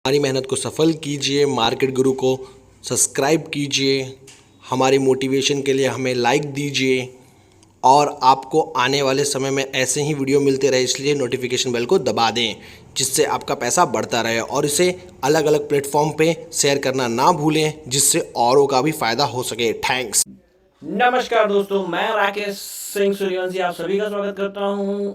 हमारी मेहनत को सफल कीजिए, मार्केट गुरु को सब्सक्राइब कीजिए, हमारी मोटिवेशन के लिए हमें लाइक दीजिए और आपको आने वाले समय में ऐसे ही वीडियो मिलते रहे, इसलिए नोटिफिकेशन बेल को दबा दें जिससे आपका पैसा बढ़ता रहे और इसे अलग अलग प्लेटफॉर्म पे शेयर करना ना भूलें जिससे औरों का भी फ़ायदा हो सके। थैंक्स। नमस्कार दोस्तों, मैं राकेश सिंह सूर्यवंशी आप सभी का स्वागत करता हूं।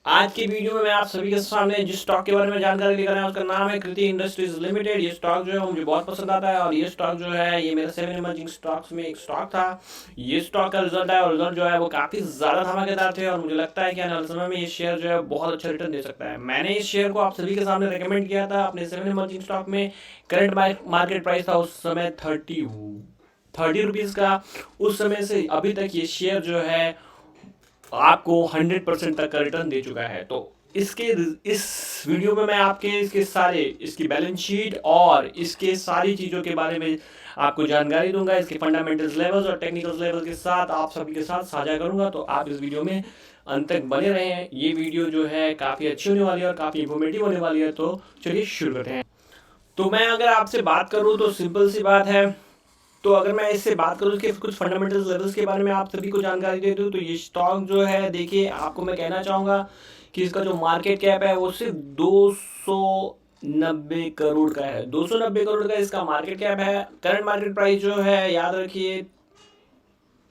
आज की वीडियो में मैं आप सभी के सामने जिस स्टॉक के बारे में जानकारी लेकर आया उसका नाम है कृति इंडस्ट्रीज लिमिटेड। ये स्टॉक जो है मुझे बहुत पसंद आता है और ये स्टॉक जो है ये मेरे 7 इमर्जिंग स्टॉक्स में एक स्टॉक था। ये स्टॉक का रिजल्ट है और रिजल्ट जो है वो काफी ज्यादा धमाकेदार थे और मुझे लगता है कि आने वाले समय में ये शेयर जो है बहुत अच्छा रिटर्न दे सकता है। मैंने इस शेयर को आप सभी के सामने रिकमेंड किया था अपने 7 इमर्जिंग स्टॉक में। करंट मार्केट प्राइस था उस समय 30 रुपीज का। उस समय से अभी तक ये शेयर जो है आपको 100% तक का रिटर्न दे चुका है। तो इस वीडियो में मैं आपके इसकी बैलेंस शीट और इसके सारी चीज़ों के बारे में आपको जानकारी दूंगा। इसके फंडामेंटल्स लेवल्स और टेक्निकल लेवल्स के साथ आप सभी के साथ साझा करूंगा। तो आप इस वीडियो में अंत तक बने रहें। ये वीडियो जो है काफ़ी अच्छी होने वाली है और काफ़ी इंफॉर्मेटिव होने वाली है। तो चलिए शुरू करते हैं। तो मैं अगर आपसे बात करूं तो सिंपल सी बात है। तो अगर मैं इससे बात करूं इसके कुछ फंडामेंटल लेवल्स के बारे में आप सभी को जानकारी दे दूं तो ये स्टॉक जो है, देखिए आपको मैं कहना चाहूँगा कि इसका जो मार्केट कैप है वो सिर्फ 290 करोड़ का है। 290 करोड़ का इसका मार्केट कैप है। करंट मार्केट प्राइस जो है याद रखिए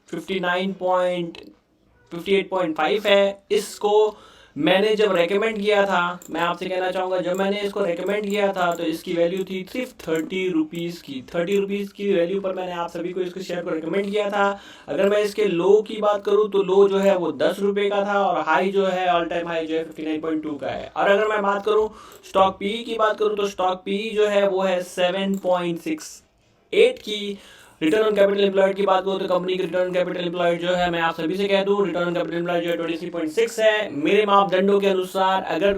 58.5 है। इसको मैंने जब रेकमेंड किया था, मैं आपसे कहना चाहूँगा जब मैंने इसको रेकमेंड किया था तो इसकी वैल्यू थी सिर्फ 30 रुपीज़ की। 30 रुपीज़ की वैल्यू पर मैंने आप सभी को इसके शेयर को रेकमेंड किया था। अगर मैं इसके लो की बात करूँ तो लो जो है वो 10 रुपये का था और हाई जो है ऑल टाइम हाई जो है 59.2 का है। और अगर मैं बात करूँ स्टॉक पी की बात करूँ तो स्टॉक पी जो है वो है 7.68 की। रिटर्न ऑन कैपिटल एम्प्लॉयड की बात करूँ तो कंपनी की रिटर्न ऑन कैपिटल एम्प्लॉयड जो है मैं आप सभी से कह दूं रिटर्न ऑन कैपिटल एम्प्लॉयड जो है 23.6 है। मेरे मापदंडों के अनुसार अगर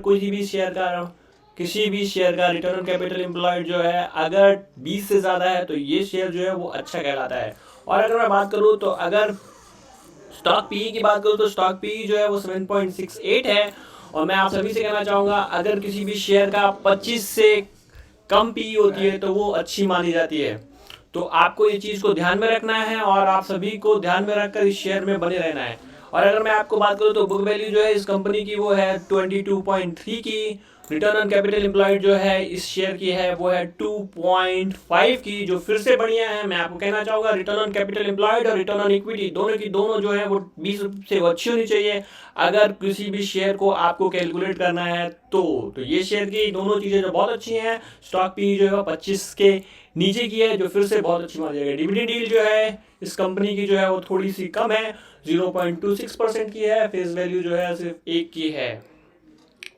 किसी भी शेयर का रिटर्न ऑन कैपिटल एम्प्लॉयड जो है अगर 20 से ज़्यादा है तो ये शेयर जो है वो अच्छा कहलाता है। और अगर मैं बात करूँ तो अगर स्टॉक पी की बात करूँ तो स्टॉक पी जो है वो 7.68 है। और मैं आप सभी से कहना चाहूँगा अगर किसी भी शेयर का 25 से कम पी होती है तो वो अच्छी मानी जाती है। तो आपको ये चीज़ को ध्यान में रखना है और आप सभी को ध्यान में रखकर इस शेयर में बने रहना है। और अगर मैं आपको बात करूँ तो बुक वैल्यू जो है इस कंपनी की वो है 22.3 की। रिटर्न ऑन कैपिटल एम्प्लॉयड जो है इस शेयर की है वो है 2.5 की, जो फिर से बढ़िया है। मैं आपको कहना चाहूँगा रिटर्न ऑन कैपिटल एम्प्लॉयड और रिटर्न ऑन इक्विटी दोनों की दोनों जो है वो 20 से अच्छी होनी चाहिए अगर किसी भी शेयर को आपको कैलकुलेट करना है। तो ये शेयर की दोनों चीज़ें जो बहुत अच्छी हैं। स्टॉक पी जो है 25 के नीचे की है जो फिर से बहुत अच्छी मानी जाएगी। डिविडेंड डील जो है इस कंपनी की जो है वो थोड़ी सी कम है, 0.26% की है। फेस वैल्यू जो है सिर्फ 1 की है।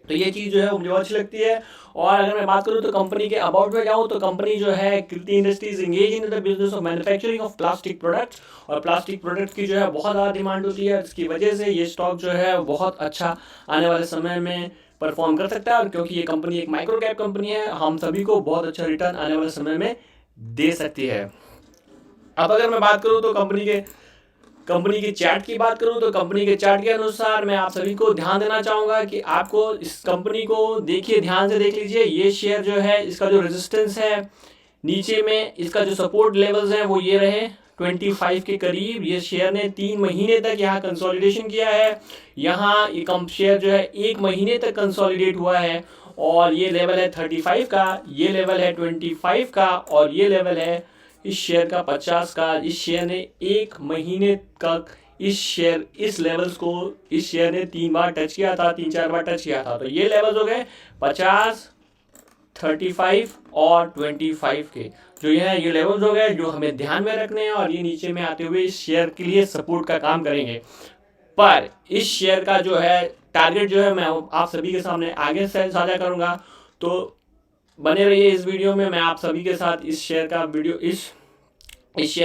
तो ये चीज़ जो है वो मुझे बहुत अच्छी लगती है। और अगर मैं बात करूँ तो कंपनी के अबाउट में जाऊँ तो कंपनी जो है Kriti industries engage in the business of manufacturing of plastic products. और प्लास्टिक प्रोडक्ट की जो है बहुत ज़्यादा डिमांड होती है, जिसकी वजह से ये स्टॉक जो है बहुत अच्छा आने वाले समय में परफॉर्म कर सकता है। और क्योंकि ये कंपनी एक माइक्रो कैप कंपनी है, हम सभी को बहुत अच्छा रिटर्न आने वाले समय में दे सकती है। अब अगर मैं बात करूँ तो कंपनी की चार्ट की बात करूं तो कंपनी के चार्ट के अनुसार मैं आप सभी को ध्यान देना चाहूंगा कि आपको इस कंपनी को देखिए, ध्यान से देख लीजिए। ये शेयर जो है इसका जो रेजिस्टेंस है नीचे में, इसका जो सपोर्ट लेवल्स हैं वो ये रहे 25 के करीब। ये शेयर ने 3 महीने तक यहाँ कंसोलिडेशन किया है। यहाँ ये शेयर जो है 1 महीने तक कंसोलिडेट हुआ है और ये लेवल है 35 का, ये लेवल है 25 का और ये लेवल है इस शेयर का 50 का। इस शेयर ने 1 महीने तक इस लेवल्स को इस शेयर ने 3 बार टच किया था, 3-4 बार टच किया था। तो ये लेवल्स हो गए 50, 35 और 25 के, जो ये लेवल्स हो गए जो हमें ध्यान में रखने हैं और ये नीचे में आते हुए इस शेयर के लिए सपोर्ट का काम करेंगे। पर इस शेयर का जो है टारगेट जो है मैं आप सभी के सामने आगे से साझा करूंगा। तो बने रहिए इस वीडियो में। मैं आप सभी के साथ इस शेयर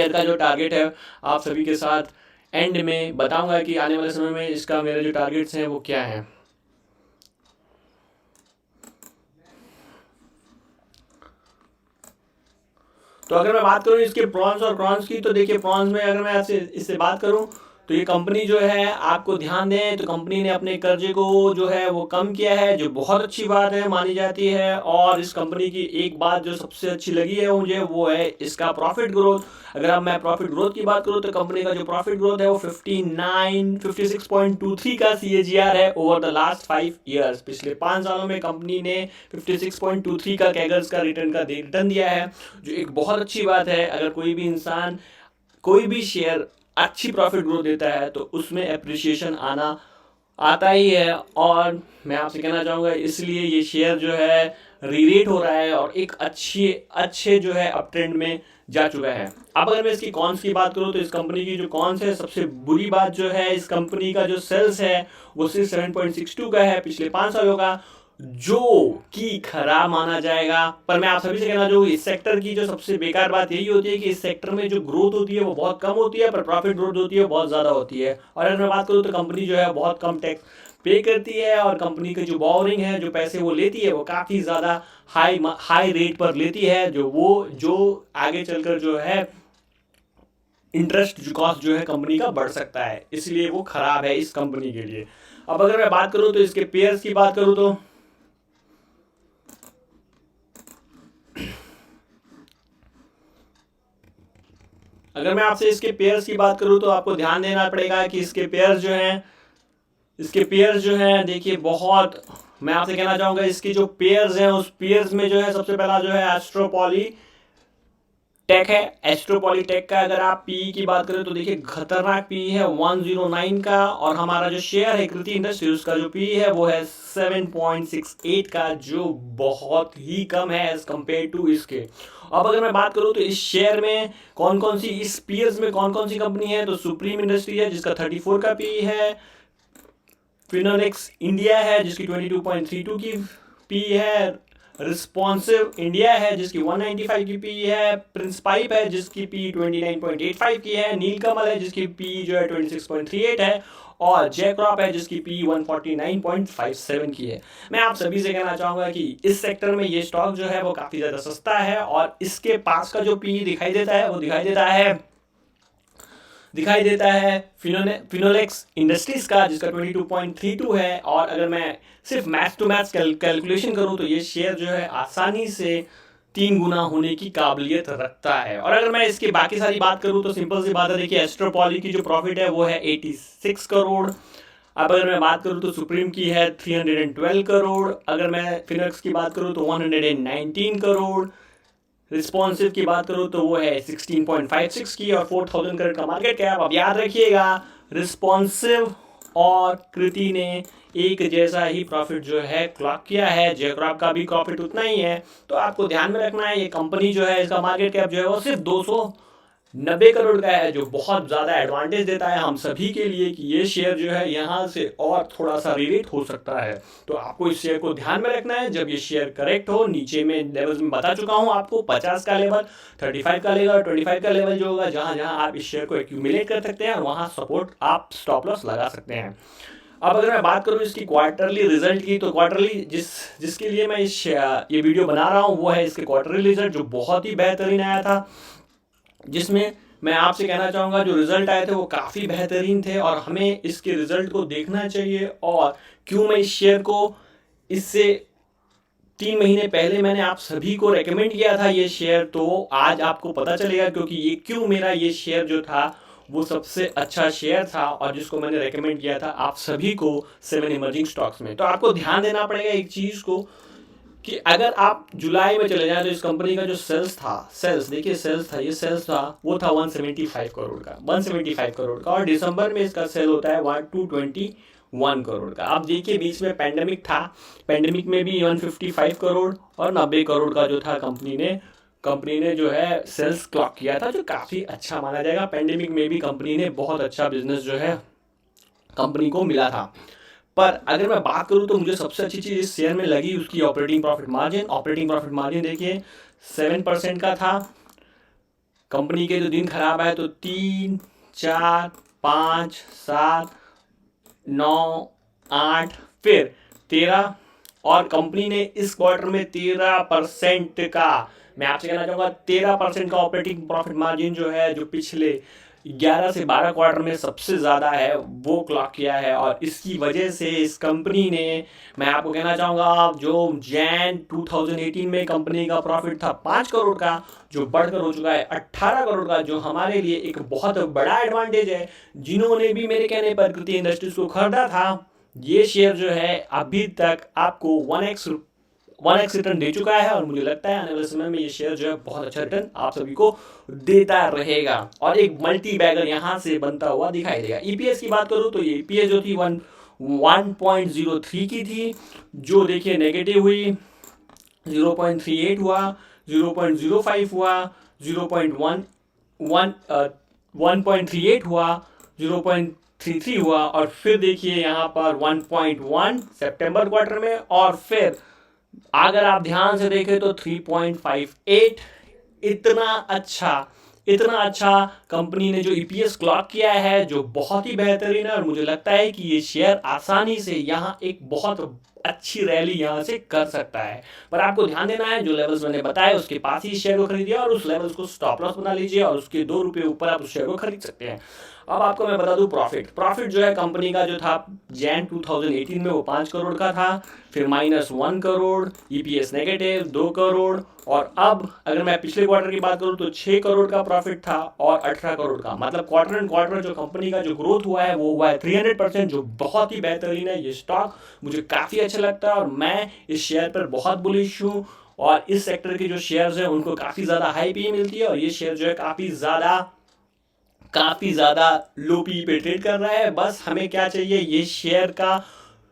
का जो टारगेट है आप सभी के साथ एंड में बताऊंगा कि आने वाले समय में इसका मेरे जो टारगेट्स हैं वो क्या हैं। तो अगर मैं बात करूं इसके प्रॉन्स और क्रॉन्स की तो देखिए, प्रॉन्स में अगर मैं इससे बात करूं तो ये कंपनी जो है आपको ध्यान दें तो कंपनी ने अपने कर्जे को जो है वो कम किया है, जो बहुत अच्छी बात है मानी जाती है। और इस कंपनी की एक बात जो सबसे अच्छी लगी है मुझे वो है इसका प्रॉफिट ग्रोथ। अगर अब मैं प्रॉफिट ग्रोथ की बात करूँ तो कंपनी का जो प्रॉफिट ग्रोथ है वो 56.23 का CAGR है ओवर द लास्ट 5 ईयर्स। पिछले 5 सालों में कंपनी ने 56.23 का कैगर्स का रिटर्न दिया है, जो एक बहुत अच्छी बात है। अगर कोई भी इंसान कोई भी शेयर अच्छी प्रॉफिट ग्रोथ देता है तो उसमें एप्रिसिएशन आता ही है। और मैं आपसे कहना चाहूँगा इसलिए ये शेयर जो है रीरेट हो रहा है और एक अच्छे जो है अप ट्रेंड में जा चुका है। अब अगर मैं इसकी कॉन्स की बात करूँ तो इस कंपनी की जो कॉन्स है, सबसे बुरी बात जो है इस कंपनी का जो सेल्स है वो सिर्फ 7.62 का है पिछले 5 सालों का, जो कि खराब माना जाएगा। पर मैं आप सभी से कहना चाहूँगा इस सेक्टर की जो सबसे बेकार बात यही होती है कि इस सेक्टर में जो ग्रोथ होती है वो बहुत कम होती है, पर प्रॉफिट ग्रोथ होती है बहुत ज़्यादा होती है। और अगर मैं बात करूँ तो कंपनी जो है बहुत कम टैक्स पे करती है और कंपनी की जो बोरिंग है, जो पैसे वो लेती है वो काफ़ी ज़्यादा हाई रेट पर लेती है, जो आगे चलकर जो है इंटरेस्ट जो कॉस्ट जो है कंपनी का बढ़ सकता है, इसलिए वो खराब है इस कंपनी के लिए। अब अगर मैं बात करूँ तो इसके पेयर्स की बात करूँ तो अगर मैं आपसे इसके पेयर्स की बात करूं तो आपको ध्यान देना पड़ेगा कि इसके पेयर्स जो हैं देखिए बहुत, मैं आपसे कहना चाहूँगा इसके जो पेयर्स हैं उस पेयर्स में जो है सबसे पहला जो है एस्ट्रोपॉलीटेक है। एस्ट्रोपॉलीटेक का अगर आप पीई की बात करें तो देखिए खतरनाक पीई है 109 का, और हमारा जो शेयर है कृति इंडस्ट्री उसका जो पीई है वो है 7.68 का, जो बहुत ही कम है एज कम्पेयर टू इसके। अब अगर मैं बात करूं तो इस शेयर में कौन कौन सी, इस पीयर्स में कौन कौन सी कंपनी है, तो सुप्रीम इंडस्ट्री है जिसका 34 का पीई है, फिनोलेक्स इंडिया है जिसकी 22.32 की पीई है, रिस्पॉन्सिव इंडिया है जिसकी 195 की पी है, प्रिंस पाइप है जिसकी पी 29.85 की है, नीलकमल है जिसकी पी जो है 26.38 है, और जयक्रॉप है जिसकी पी 149.57 की है। मैं आप सभी से कहना चाहूँगा कि इस सेक्टर में ये स्टॉक जो है वो काफ़ी ज़्यादा सस्ता है, और इसके पास का जो पी दिखाई देता है वो दिखाई देता है फिनोलेक्स इंडस्ट्रीज का जिसका 22.32 है। और अगर मैं सिर्फ मैथ्स टू मैथ्स कैलकुलेशन करूं तो ये शेयर जो है आसानी से 3 गुना होने की काबिलियत रखता है। और अगर मैं इसकी बाकी सारी बात करूं तो सिंपल सी बात है, देखिए एस्ट्रोपॉली की जो प्रॉफिट है वो है 86 करोड़। अब अगर मैं बात करूं तो सुप्रीम की है 312 करोड़, अगर मैं फिनोलेक्स की बात करूं तो 119 करोड़, रिस्पॉन्सिव की बात करूँ तो वो है 16.56 की और 4000 करोड़ का मार्केट कैप। अब याद रखिएगा रिस्पॉन्सिव और कृति ने एक जैसा ही प्रॉफिट जो है क्लॉक किया है, जयक्रॉप का भी प्रॉफिट उतना ही है। तो आपको ध्यान में रखना है ये कंपनी जो है इसका मार्केट कैप जो है वो सिर्फ 290 करोड़ का है, जो बहुत ज़्यादा एडवांटेज देता है हम सभी के लिए कि ये शेयर जो है यहाँ से और थोड़ा सा रिलेट हो सकता है। तो आपको इस शेयर को ध्यान में रखना है जब ये शेयर करेक्ट हो। नीचे में लेवल्स में बता चुका हूँ आपको, 50 का लेवल, 35 का लेवल, 25 का लेवल जो होगा जहाँ जहाँ आप इस शेयर को एक्यूमुलेट कर सकते हैं और वहाँ सपोर्ट आप स्टॉप लॉस लगा सकते हैं। अब अगर मैं बात करूँ इसकी क्वार्टरली रिजल्ट की, तो क्वार्टरली जिसके लिए मैं ये वीडियो बना रहा हूँ वो है इसके क्वार्टरली रिजल्ट, जो बहुत ही बेहतरीन आया था, जिसमें मैं आपसे कहना चाहूँगा जो रिजल्ट आए थे वो काफ़ी बेहतरीन थे और हमें इसके रिजल्ट को देखना चाहिए। और क्यों मैं इस शेयर को इससे 3 महीने पहले मैंने आप सभी को रेकमेंड किया था ये शेयर, तो आज आपको पता चलेगा क्योंकि ये क्यों मेरा ये शेयर जो था वो सबसे अच्छा शेयर था और जिसको मैंने रेकमेंड किया था आप सभी को 7 इमर्जिंग स्टॉक्स में। तो आपको ध्यान देना पड़ेगा एक चीज़ को कि अगर आप जुलाई में चले जाएं तो इस कंपनी का जो सेल्स था वो था 175 करोड़ का, 175 करोड़ का, और दिसंबर में इसका सेल होता है 221 करोड़ का। आप देखिए बीच में पैंडेमिक था, पैंडेमिक में भी 155 करोड़ और 90 करोड़ का जो था कंपनी ने जो है सेल्स क्लॉक किया था, जो काफ़ी अच्छा माना जाएगा। पैंडेमिक में भी कंपनी ने बहुत अच्छा बिजनेस जो है कंपनी को मिला था। पर अगर मैं बात करूं तो मुझे सबसे अच्छी चीज़ इस शेयर में लगी उसकी ऑपरेटिंग प्रॉफिट मार्जिन देखिए 7% का था। कंपनी के जो दिन खराब आए तो 3, 4, 5, 7, 9, 8 फिर 13, और कंपनी ने इस क्वार्टर में 13% का, मैं आपसे कहना चाहूँगा 13% का ऑपरेटिंग प्रॉफिट मार्जिन जो है, जो पिछले 11 से 12 क्वार्टर में सबसे ज़्यादा है वो क्लॉक किया है। और इसकी वजह से इस कंपनी ने, मैं आपको कहना चाहूँगा, जो जैन 2018 में कंपनी का प्रॉफिट था 5 करोड़ का, जो बढ़कर हो चुका है 18 करोड़ का, जो हमारे लिए एक बहुत बड़ा एडवांटेज है। जिन्होंने भी मेरे कहने पर कृति इंडस्ट्रीज को खरीदा था, ये शेयर जो है अभी तक आपको 1x रिटर्न दे चुका है। और मुझे लगता है आने वाले समय में ये शेयर जो है बहुत अच्छा रिटर्न आप सभी को देता रहेगा और एक मल्टी बैगर यहाँ से बनता हुआ दिखाई देगा। ईपीएस की बात करूँ तो ये ईपीएस जो थी 1.03 की थी, जो देखिए नेगेटिव हुई, 0.38 हुआ, 0.05 हुआ, 1.38 हुआ, 0.33 हुआ, और फिर देखिए यहाँ पर 1.1 सितंबर क्वार्टर में, और फिर अगर आप ध्यान से देखें तो 3.58। इतना अच्छा कंपनी ने जो ईपीएस क्लॉक किया है, जो बहुत ही बेहतरीन है। और मुझे लगता है कि ये शेयर आसानी से यहाँ एक बहुत अच्छी रैली यहाँ से कर सकता है। पर आपको ध्यान देना है, जो लेवल्स मैंने बताए उसके पास ही शेयर को खरीदिए और उस लेवल्स को स्टॉप लॉस बना लीजिए और उसके 2 रुपये ऊपर आप उस शेयर को खरीद सकते हैं। अब आपको मैं बता दूं प्रॉफिट जो है कंपनी का जो था जैन 2018 में वो 5 करोड़ का था, फिर -1 करोड़, ईपीएस नेगेटिव 2 करोड़, और अब अगर मैं पिछले क्वार्टर की बात करूं तो 6 करोड़ का प्रॉफिट था और 18 करोड़ का। मतलब क्वार्टर एंड क्वार्टर जो कंपनी का जो ग्रोथ हुआ है वो हुआ है 300%, जो बहुत ही बेहतरीन है। ये स्टॉक मुझे काफ़ी अच्छा लगता है और मैं इस शेयर पर बहुत बुलिश हूँ। और इस सेक्टर के जो शेयर्स हैं उनको काफ़ी ज़्यादा हाई पी मिलती है और ये शेयर जो है काफ़ी ज़्यादा लो पी पे ट्रेड कर रहा है। बस हमें क्या चाहिए, ये शेयर का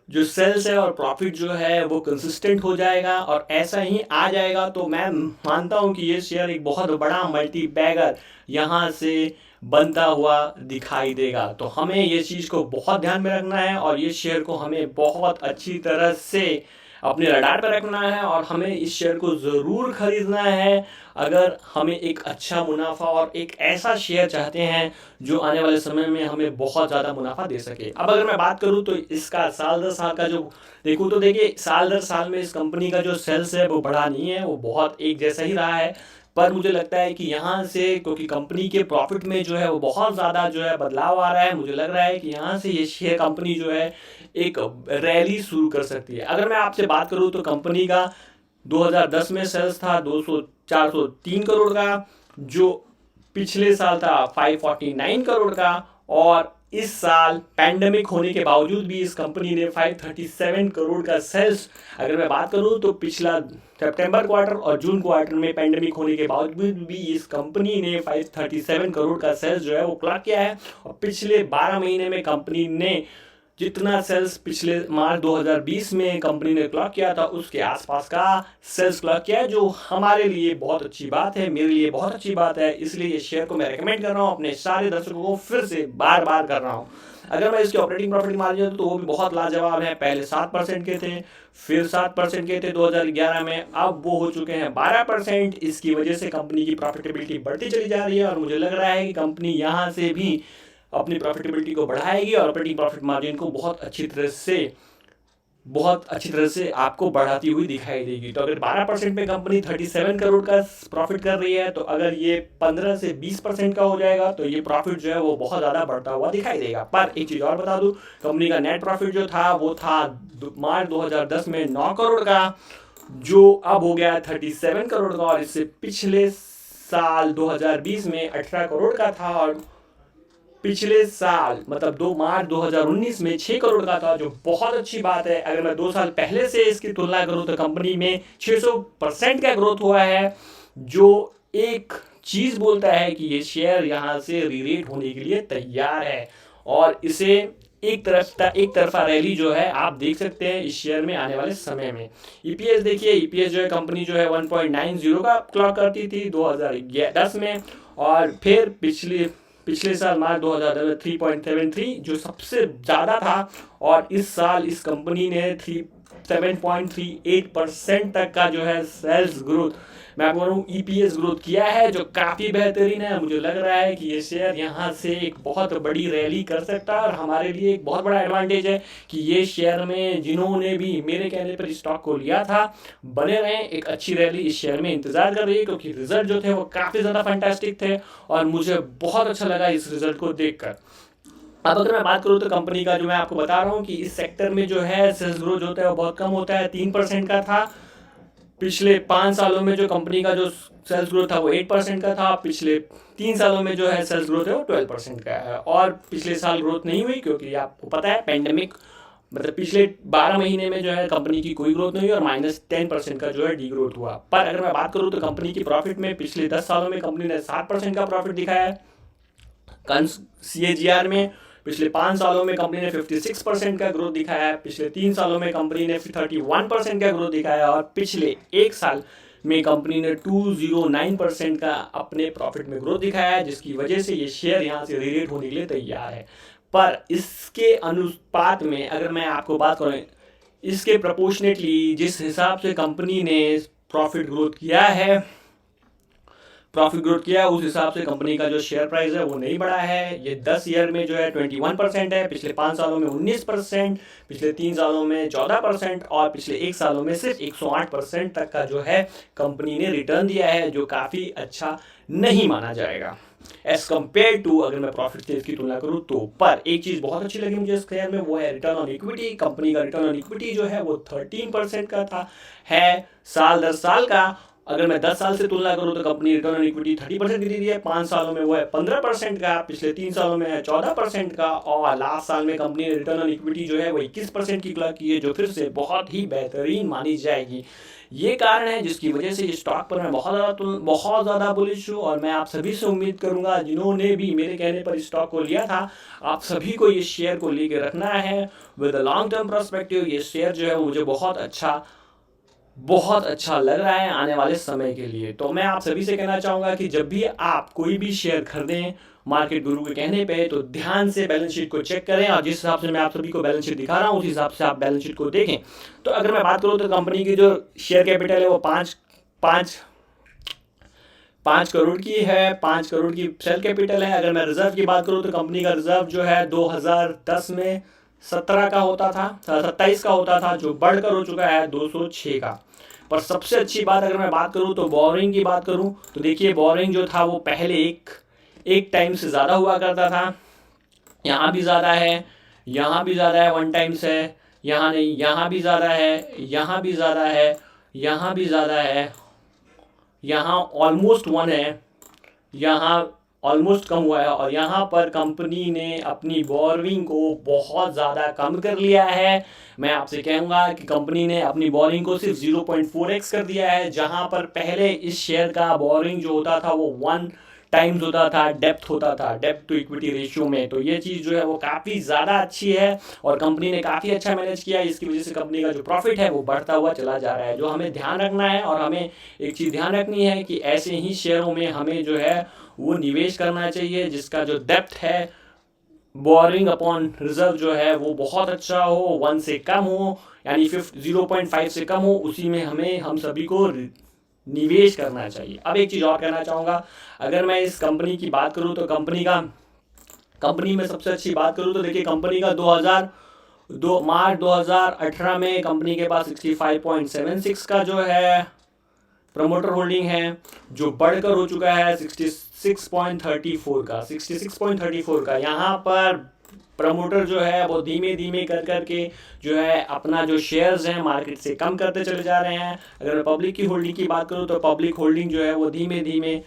जो सेल्स है और प्रॉफिट जो है वो कंसिस्टेंट हो जाएगा और ऐसा ही आ जाएगा तो मैं मानता हूँ कि ये शेयर एक बहुत बड़ा मल्टी बैगर यहाँ से बनता हुआ दिखाई देगा। तो हमें ये चीज़ को बहुत ध्यान में रखना है और ये शेयर को हमें बहुत अच्छी तरह से अपने रडार पर रखना है और हमें इस शेयर को ज़रूर खरीदना है अगर हमें एक अच्छा मुनाफा और एक ऐसा शेयर चाहते हैं जो आने वाले समय में हमें बहुत ज़्यादा मुनाफा दे सके। अब अगर मैं बात करूं तो इसका साल दर साल का जो देखूं तो देखिए साल दर साल में इस कंपनी का जो सेल्स है वो बढ़ा नहीं है, वो बहुत एक जैसा ही रहा है। पर मुझे लगता है कि यहाँ से, क्योंकि कंपनी के प्रॉफिट में जो है वो बहुत ज़्यादा जो है बदलाव आ रहा है, मुझे लग रहा है कि यहाँ से ये शेयर कंपनी जो है एक रैली शुरू कर सकती है। अगर मैं आपसे बात करूँ तो कंपनी का 2010 में सेल्स था 403 करोड़ का, जो पिछले साल था 549 करोड़ का, और इस साल पैंडेमिक होने के बावजूद भी इस कंपनी ने 537 करोड़ का सेल्स, अगर मैं बात करूं तो पिछला सितंबर क्वार्टर और जून क्वार्टर में पैंडेमिक होने के बावजूद भी इस कंपनी ने 537 करोड़ का सेल्स जो है वो क्लॉक किया है। और पिछले 12 महीने में कंपनी ने जितना सेल्स पिछले मार्च 2020 में कंपनी ने क्लॉक किया था उसके आसपास का सेल्स क्लॉक किया है, जो हमारे लिए बहुत अच्छी बात है, मेरे लिए बहुत अच्छी बात है। इसलिए ये शेयर को मैं रेकमेंड कर रहा हूँ अपने सारे दर्शकों को, फिर से बार बार कर रहा हूँ। अगर मैं इसके ऑपरेटिंग प्रॉफिट मार्जिन तो वो भी बहुत लाजवाब है। पहले 7% के थे, फिर 7% के थे 2011 में, अब वो हो चुके हैं 12%। इसकी वजह से कंपनी की प्रॉफिटेबिलिटी बढ़ती चली जा रही है और मुझे लग रहा है कि कंपनी यहाँ से भी अपनी प्रॉफिटेबिलिटी को बढ़ाएगी और ऑपरेटिंग प्रॉफिट मार्जिन को बहुत अच्छी तरह से आपको बढ़ाती हुई दिखाई देगी। तो अगर 12% में कंपनी 37 करोड़ का प्रॉफिट कर रही है, तो अगर ये 15 से 20% का हो जाएगा तो ये प्रॉफिट जो है वो बहुत ज़्यादा बढ़ता हुआ दिखाई देगा। पर एक चीज़ और बता दूं, कंपनी का नेट प्रॉफिट जो था वो था मार्च 2010 में 9 करोड़ का, जो अब हो गया 37 करोड़ का, और इससे पिछले साल 2020 में 18 करोड़ का था, और पिछले साल मतलब 2 मार्च 2019 में 6 करोड़ का था, जो बहुत अच्छी बात है। अगर मैं 2 साल पहले से इसकी तुलना करूं तो कंपनी में 600% का ग्रोथ हुआ है, जो एक चीज़ बोलता है कि ये शेयर यहाँ से रीरेट होने के लिए तैयार है और इसे एक तरफा रैली जो है आप देख सकते हैं इस शेयर में आने वाले समय में। ईपीएस देखिए, ईपीएस जो है कंपनी जो है 1.90 का क्लॉक करती थी 2010 में, और फिर पिछले साल मार्च 2010 3.73 जो सबसे ज़्यादा था, और इस साल इस कंपनी ने 7.38% तक का जो है सेल्स ग्रोथ, मैं आपको बोलूँ ईपीएस ग्रोथ किया है, जो काफ़ी बेहतरीन है। मुझे लग रहा है कि ये शेयर यहाँ से एक बहुत बड़ी रैली कर सकता है और हमारे लिए एक बहुत बड़ा एडवांटेज है कि ये शेयर में जिन्होंने भी मेरे कहने पर स्टॉक को लिया था बने रहें। एक अच्छी रैली इस शेयर में इंतजार कर रही है, क्योंकि रिजल्ट जो थे वो काफ़ी ज़्यादा फैंटास्टिक थे और मुझे बहुत अच्छा लगा इस रिजल्ट को देखकर। अब अगर मैं बात करूँ तो कंपनी का, जो मैं आपको बता रहा हूँ कि इस सेक्टर में जो है सेल्स ग्रोथ होता है वो बहुत कम होता है, 3% का था। पिछले 5 सालों में जो कंपनी का जो सेल्स ग्रोथ था वो 8% का था। पिछले 3 सालों में जो है सेल्स ग्रोथ है वो 12% का है। और पिछले साल ग्रोथ नहीं हुई, क्योंकि आपको पता है पेंडेमिक, मतलब पिछले 12 महीने में जो है कंपनी की कोई ग्रोथ नहीं हुई और -10% का जो है डी ग्रोथ हुआ। पर अगर मैं बात करूँ तो कंपनी की प्रॉफिट में पिछले 10 सालों में कंपनी ने 7% का प्रॉफिट दिखाया है। CAGR में पिछले 5 सालों में कंपनी ने 56% का ग्रोथ दिखाया है। पिछले 3 सालों में कंपनी ने 31% का ग्रोथ दिखाया है और पिछले 1 साल में कंपनी ने 209% का अपने प्रॉफिट में ग्रोथ दिखाया है, जिसकी वजह से ये शेयर यहाँ से रीरेट होने के लिए तैयार है। पर इसके अनुपात में अगर मैं आपको बात करूँ, इसके प्रोपोर्शनेटली जिस हिसाब से कंपनी ने प्रॉफिट ग्रोथ किया है उस हिसाब से कंपनी का जो शेयर प्राइस है वो नहीं बढ़ा है। ये 10 ईयर में जो है 21% है, पिछले 5 सालों में 19%, पिछले 3 सालों में 14% और पिछले 1 सालों में सिर्फ 108% तक का जो है कंपनी ने रिटर्न दिया है, जो काफ़ी अच्छा नहीं माना जाएगा एज कम्पेयर टू, अगर मैं प्रॉफिट से इसकी तुलना करूँ तो। पर एक चीज़ बहुत अच्छी लगी मुझे इस शेयर में, वो है रिटर्न ऑन इक्विटी। कंपनी का रिटर्न ऑन इक्विटी जो है वो 13% का था, है साल दर साल का। अगर मैं 10 साल से तुलना करूं तो कंपनी रिटर्न ऑन इक्विटी 30% की दी है, 5 सालों में वो है 15% का, पिछले 3 सालों में है 14% का और लास्ट साल में कंपनी ने रिटर्न ऑन इक्विटी जो है वो 21% की क्लॉक की है, जो फिर से बहुत ही बेहतरीन मानी जाएगी। ये कारण है जिसकी वजह से इस स्टॉक पर मैं बहुत ज़्यादा बुलिश हूँ और मैं आप सभी से उम्मीद करूँगा जिन्होंने भी मेरे कहने पर स्टॉक को लिया था, आप सभी को ये शेयर को लेके रखना है with a long term perspective. ये शेयर जो है मुझे बहुत अच्छा लग रहा है आने वाले समय के लिए। तो मैं आप सभी से कहना चाहूँगा कि जब भी आप कोई भी शेयर खरीदें मार्केट गुरु के कहने पे, तो ध्यान से बैलेंस शीट को चेक करें और जिस हिसाब से मैं आप सभी को बैलेंस शीट दिखा रहा हूँ उस हिसाब से आप बैलेंस शीट को देखें। तो अगर मैं बात करूँ तो कंपनी की जो शेयर कैपिटल है वो 5 करोड़ की है, 5 करोड़ की सेल कैपिटल है। अगर मैं रिजर्व की बात करूँ तो कंपनी का रिजर्व जो है 2010 में 27 का होता था, जो बढ़कर हो चुका है 206 का। पर सबसे अच्छी बात अगर मैं बात करूं तो बोरिंग की बात करूं तो देखिए बोरिंग जो था वो पहले एक टाइम से ज़्यादा हुआ करता था। यहाँ भी ज़्यादा है, यहाँ भी ज़्यादा है, 1 टाइम्स है, यहाँ नहीं, यहाँ भी ज़्यादा है, यहाँ भी ज़्यादा है, यहाँ भी ज़्यादा है, यहाँ ऑलमोस्ट 1 है, यहाँ ऑलमोस्ट कम हुआ है और यहाँ पर कंपनी ने अपनी बोरिंग को बहुत ज़्यादा कम कर लिया है। मैं आपसे कहूँगा कि कंपनी ने अपनी बोरिंग को सिर्फ 0.4x कर दिया है, जहाँ पर पहले इस शेयर का बोरिंग जो होता था वो 1 टाइम्स होता था, डेप्थ टू इक्विटी रेशियो में। तो ये चीज़ जो है वो काफ़ी ज़्यादा अच्छी है और कंपनी ने काफ़ी अच्छा मैनेज किया। इसकी वजह से कंपनी का जो प्रॉफिट है वो बढ़ता हुआ चला जा रहा है। जो हमें ध्यान रखना है और हमें एक चीज़ ध्यान रखनी है कि ऐसे ही शेयरों में हमें जो है वो निवेश करना चाहिए जिसका जो डेप्थ है, बोरिंग अपॉन रिजर्व जो है वो बहुत अच्छा हो, 1 से कम हो, यानी 0.5 से कम हो, उसी में हम सभी को निवेश करना चाहिए। अब एक चीज़ और कहना चाहूँगा, अगर मैं इस कंपनी की बात करूँ तो कंपनी में सबसे अच्छी बात करूँ तो देखिए कंपनी का मार्च 2018 में कंपनी के पास 65.76 का जो है प्रमोटर होल्डिंग है, जो बढ़कर हो चुका है 66.34 का। यहाँ पर प्रमोटर जो है वो धीमे धीमे करके जो है अपना जो शेयर्स हैं मार्केट से कम करते चले जा रहे हैं। अगर मैं पब्लिक की होल्डिंग की बात करूँ तो पब्लिक होल्डिंग जो है वो धीमे धीमे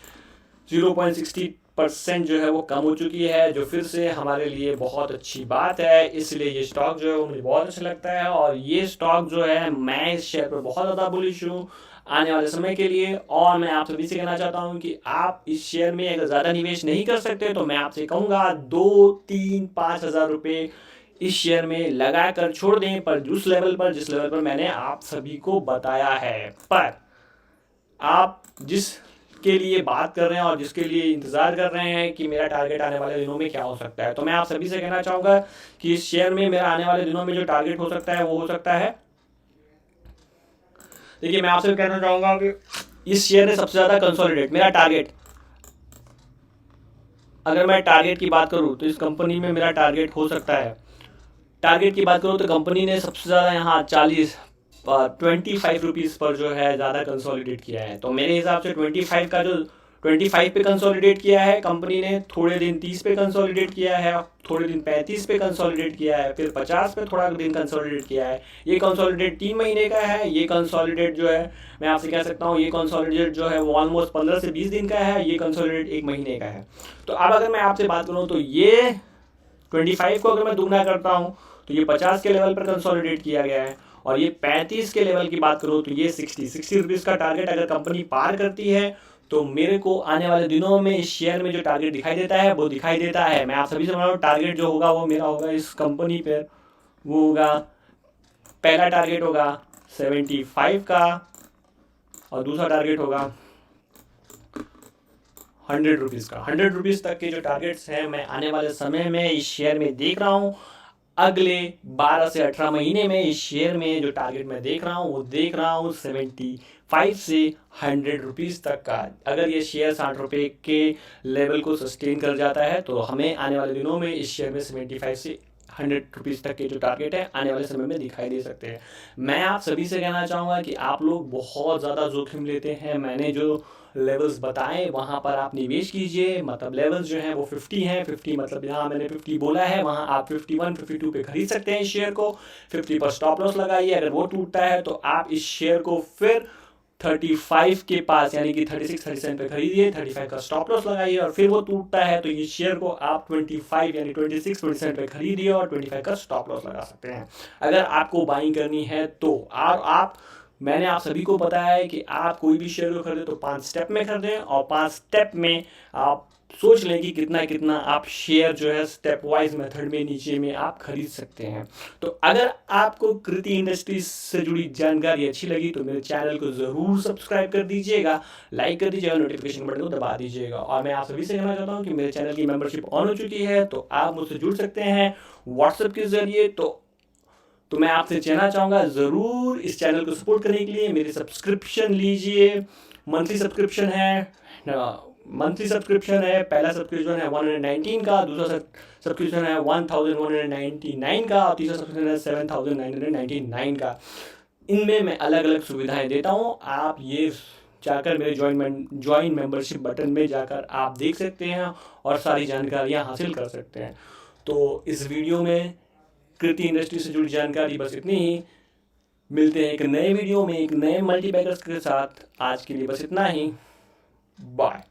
0.60% जो है वो कम हो चुकी है, जो फिर से हमारे लिए बहुत अच्छी बात है। इसलिए ये स्टॉक जो है वो मुझे बहुत अच्छा लगता है और ये स्टॉक जो है मैं इस शेयर पर बहुत ज़्यादा बुलिश हूँ आने वाले समय के लिए। और मैं आप सभी से कहना चाहता हूं कि आप इस शेयर में अगर ज़्यादा निवेश नहीं कर सकते तो मैं आपसे कहूँगा 2, 3, 5 हज़ार रुपये इस शेयर में लगा कर छोड़ दें, पर जिस लेवल पर मैंने आप सभी को बताया है। पर आप जिसके लिए बात कर रहे हैं और जिसके लिए इंतज़ार कर रहे हैं कि मेरा टारगेट आने वाले दिनों में क्या हो सकता है, तो मैं आप सभी से कहना चाहूँगा कि इस शेयर में मेरा आने वाले दिनों में जो टारगेट हो सकता है वो हो सकता है देखिए मैं आपसे कहना चाहूँगा कि इस शेयर ने सबसे ज़्यादा कंसोलिडेट, मेरा टारगेट, अगर मैं टारगेट की बात करूँ तो इस कंपनी में मेरा टारगेट हो सकता है, टारगेट की बात करूँ तो कंपनी ने सबसे ज़्यादा यहाँ 25 रुपीज़ पर जो है ज़्यादा कंसोलिडेट किया है। तो मेरे हिसाब से 25 पे कंसोलिडेट किया है कंपनी ने, थोड़े दिन 30 पे कंसोलिडेट किया है, थोड़े दिन 35 पे कंसोलिडेट किया है, फिर 50 पे थोड़ा दिन कंसोलिडेट किया है। ये कंसोलिडेट 3 महीने का है, ये कंसोलिडेट जो है मैं आपसे कह सकता हूँ ये कंसोलिडेट जो है वो ऑलमोस्ट 15 से 20 दिन का है, ये कंसोलिडेट 1 महीने का है। तो अब अगर मैं आपसे बात करूँ तो ये 25 को अगर मैं दुगना करता हूँ तो ये 50 के लेवल पर कंसोलिडेट किया गया है, और ये 35 के लेवल की बात करूँ तो ये 60 रुपीज़ का टारगेट अगर कंपनी पार करती है तो मेरे को आने वाले दिनों में इस शेयर में जो टारगेट दिखाई देता है वो दिखाई देता है। मैं आप सभी से बता रहा हूँ टारगेट जो होगा वो मेरा होगा इस कंपनी पर, वो होगा, पहला टारगेट होगा 75 का और दूसरा टारगेट होगा 100 रुपीज़ का। 100 रुपीज़ तक के जो टारगेट्स हैं मैं आने वाले समय में इस शेयर में देख रहा हूँ। अगले 12 से 18 महीने में इस शेयर में जो टारगेट मैं देख रहा हूँ वो देख रहा हूँ 75 से 100 रुपीज़ तक का। अगर ये शेयर 60 रुपये के लेवल को सस्टेन कर जाता है तो हमें आने वाले दिनों में इस शेयर में 75 से 100 रुपीज़ तक के जो टारगेट है आने वाले समय में दिखाई दे सकते हैं। मैं आप सभी से कहना चाहूँगा कि आप लोग बहुत ज़्यादा जोखिम लेते हैं। मैंने जो लेवल्स बताए वहाँ पर आप निवेश कीजिए, मतलब लेवल्स जो हैं वो 50 हैं। 50 मतलब यहाँ मैंने 50 बोला है, वहाँ आप 51 52 पे खरीद सकते हैं इस शेयर को। 50 पर स्टॉप लॉस लगाइए, अगर वो टूटता है तो आप इस शेयर को फिर 35 के पास यानी कि 36 37 पे खरीदिए, 35 का स्टॉप लॉस लगाइए, और फिर वो टूटता है तो ये शेयर को आप 25 यानी 26% पे खरीदिए और 25 का स्टॉप लॉस लगा सकते हैं अगर आपको बाइंग करनी है तो। आप मैंने आप सभी को बताया है कि आप कोई भी शेयर को खरीदें तो 5 स्टेप में खरीदें, और 5 स्टेप में आप सोच लें कि कितना कितना आप शेयर जो है स्टेप वाइज मेथड में नीचे में आप खरीद सकते हैं। तो अगर आपको कृति इंडस्ट्रीज से जुड़ी जानकारी अच्छी लगी तो मेरे चैनल को ज़रूर सब्सक्राइब कर दीजिएगा, लाइक कर दीजिएगा, नोटिफिकेशन बटन को दबा दीजिएगा। और मैं आप सभी से कहना चाहता हूँ कि मेरे चैनल की मेंबरशिप ऑन हो चुकी है, तो आप मुझसे जुड़ सकते हैं व्हाट्सएप के जरिए। तो मैं आपसे कहना चाहूँगा ज़रूर इस चैनल को सपोर्ट करने के लिए मेरी सब्सक्रिप्शन लीजिए। मंथली सब्सक्रिप्शन है, पहला सब्सक्रिप्शन है 119 का, दूसरा सब्सक्रिप्शन है 1199 का, और तीसरा सब्सक्रिप्शन है 7999 का। इनमें मैं अलग अलग सुविधाएं देता हूँ। आप ये जाकर मेरे ज्वाइन मेंबरशिप बटन में जाकर आप देख सकते हैं और सारी जानकारियाँ हासिल कर सकते हैं। तो इस वीडियो में कृति इंडस्ट्री से जुड़ी जानकारी बस इतनी ही। मिलते हैं एक नए वीडियो में एक नए मल्टीबैगर्स के साथ। आज के लिए बस इतना ही। बाय।